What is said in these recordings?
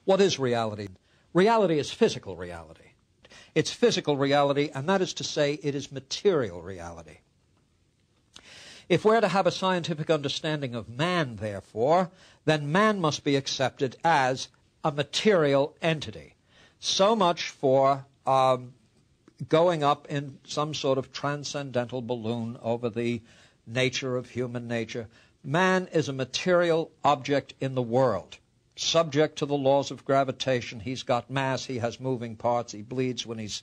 What is reality? Reality is physical reality. It's physical reality, and that is to say, it is material reality. If we're to have a scientific understanding of man, therefore, then man must be accepted as a material entity. So much for going up in some sort of transcendental balloon over the nature of human nature. Man is a material object in the world, subject to the laws of gravitation. He's got mass, he has moving parts, he bleeds when he's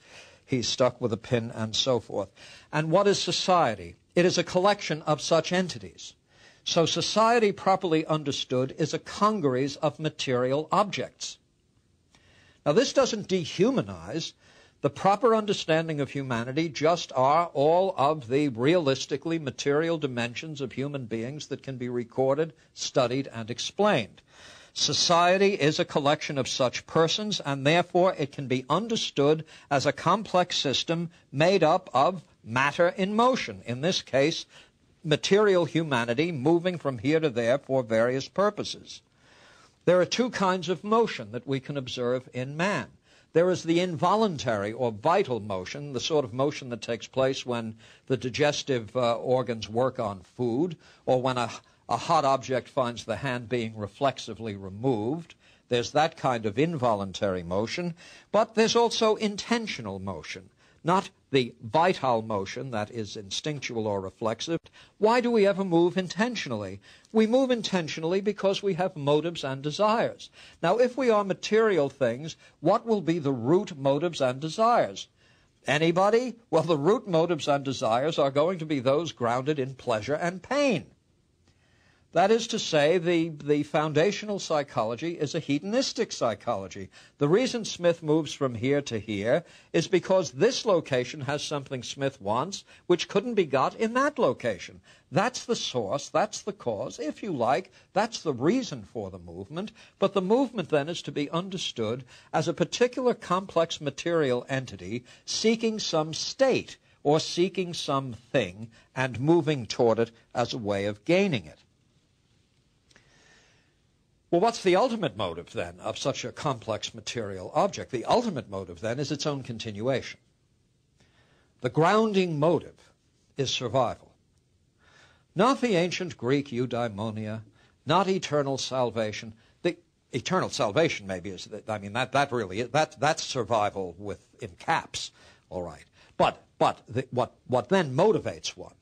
stuck with a pin, and so forth. And what is society? It is a collection of such entities. So society, properly understood, is a congeries of material objects. Now, this doesn't dehumanize. The proper understanding of humanity just are all of the realistically material dimensions of human beings that can be recorded, studied, and explained. Society is a collection of such persons, and therefore it can be understood as a complex system made up of matter in motion. In this case, material humanity moving from here to there for various purposes. There are two kinds of motion that we can observe in man. There is the involuntary or vital motion, the sort of motion that takes place when the digestive organs work on food, or when a hot object finds the hand being reflexively removed. There's that kind of involuntary motion, but there's also intentional motion, not the vital motion that is instinctual or reflexive. Why do we ever move intentionally? We move intentionally because we have motives and desires. Now, if we are material things, what will be the root motives and desires? Anybody? Well, the root motives and desires are going to be those grounded in pleasure and pain. That is to say, the foundational psychology is a hedonistic psychology. The reason Smith moves from here to here is because this location has something Smith wants, which couldn't be got in that location. That's the source, that's the cause, if you like, that's the reason for the movement. But the movement then is to be understood as a particular complex material entity seeking some state or seeking something and moving toward it as a way of gaining it. Well, what's the ultimate motive, then, of such a complex material object? The ultimate motive, then, is its own continuation. The grounding motive is survival. Not the ancient Greek eudaimonia, not eternal salvation. The eternal salvation, maybe, is, I mean, that really is, that's survival in caps, all right. But what then motivates one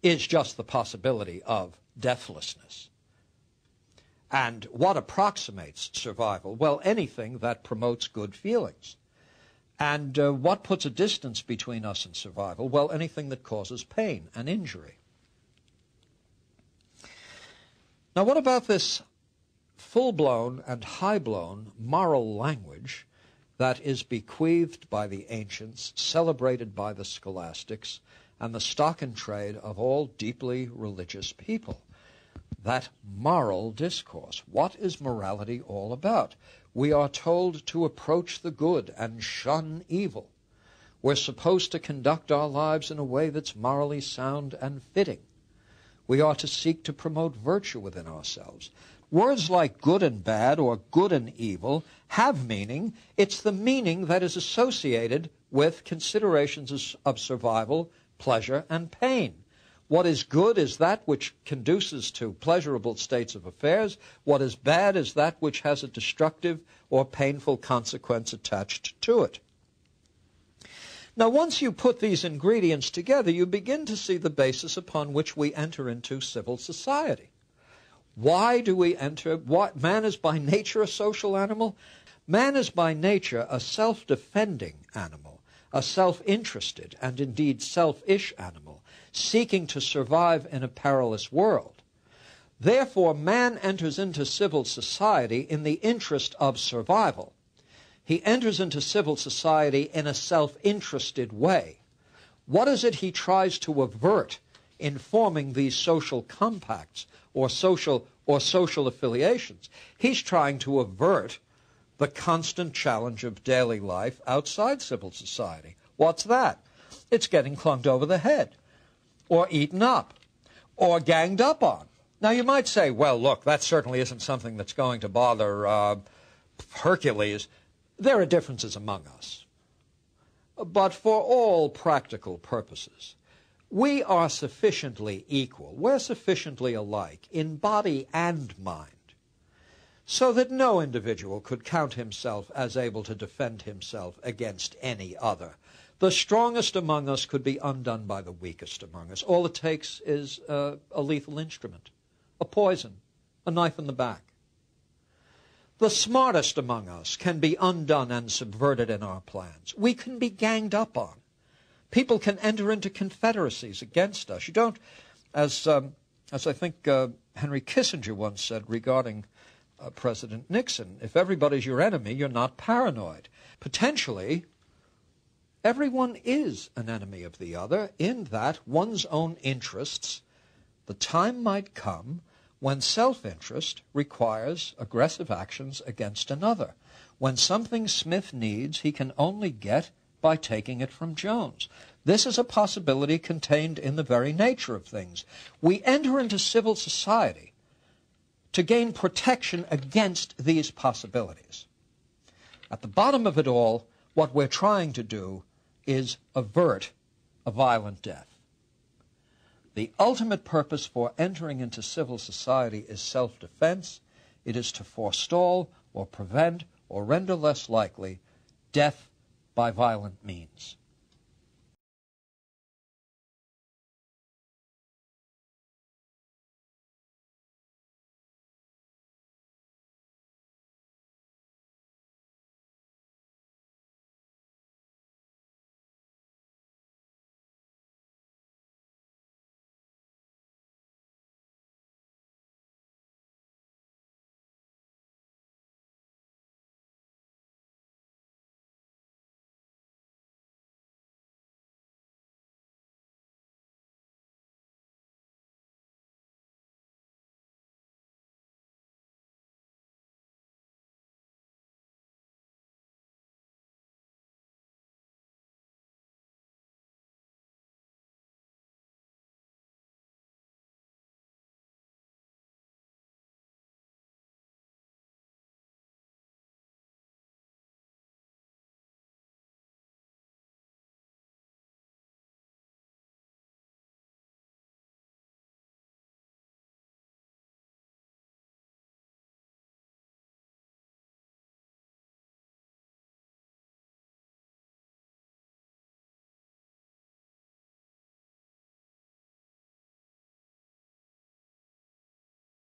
is just the possibility of deathlessness. And what approximates survival? Well, anything that promotes good feelings. And what puts a distance between us and survival? Well, anything that causes pain and injury. Now, what about this full-blown and high-blown moral language that is bequeathed by the ancients, celebrated by the scholastics, and the stock and trade of all deeply religious people? That moral discourse. What is morality all about? We are told to approach the good and shun evil. We're supposed to conduct our lives in a way that's morally sound and fitting. We are to seek to promote virtue within ourselves. Words like good and bad or good and evil have meaning. It's the meaning that is associated with considerations of survival, pleasure, and pain. What is good is that which conduces to pleasurable states of affairs. What is bad is that which has a destructive or painful consequence attached to it. Now, once you put these ingredients together, you begin to see the basis upon which we enter into civil society. Why do we enter? Man is by nature a social animal. Man is by nature a self-defending animal, a self-interested and indeed selfish animal, seeking to survive in a perilous world. Therefore, man enters into civil society in the interest of survival. He enters into civil society in a self-interested way. What is it he tries to avert in forming these social compacts or social affiliations? He's trying to avert the constant challenge of daily life outside civil society. What's that? It's getting clunked over the head, or eaten up, or ganged up on. Now, you might say, well, look, that certainly isn't something that's going to bother Hercules, there are differences among us. But for all practical purposes, we are sufficiently equal, we're sufficiently alike in body and mind, so that no individual could count himself as able to defend himself against any other. The strongest among us could be undone by the weakest among us. All it takes is a lethal instrument, a poison, a knife in the back. The smartest among us can be undone and subverted in our plans. We can be ganged up on. People can enter into confederacies against us. You don't, as I think Henry Kissinger once said regarding President Nixon, if everybody's your enemy, you're not paranoid. Potentially, everyone is an enemy of the other in that one's own interests, the time might come when self-interest requires aggressive actions against another. When something Smith needs, he can only get by taking it from Jones. This is a possibility contained in the very nature of things. We enter into civil society to gain protection against these possibilities. At the bottom of it all, what we're trying to do is avert a violent death. The ultimate purpose for entering into civil society is self-defense. It is to forestall or prevent or render less likely death by violent means.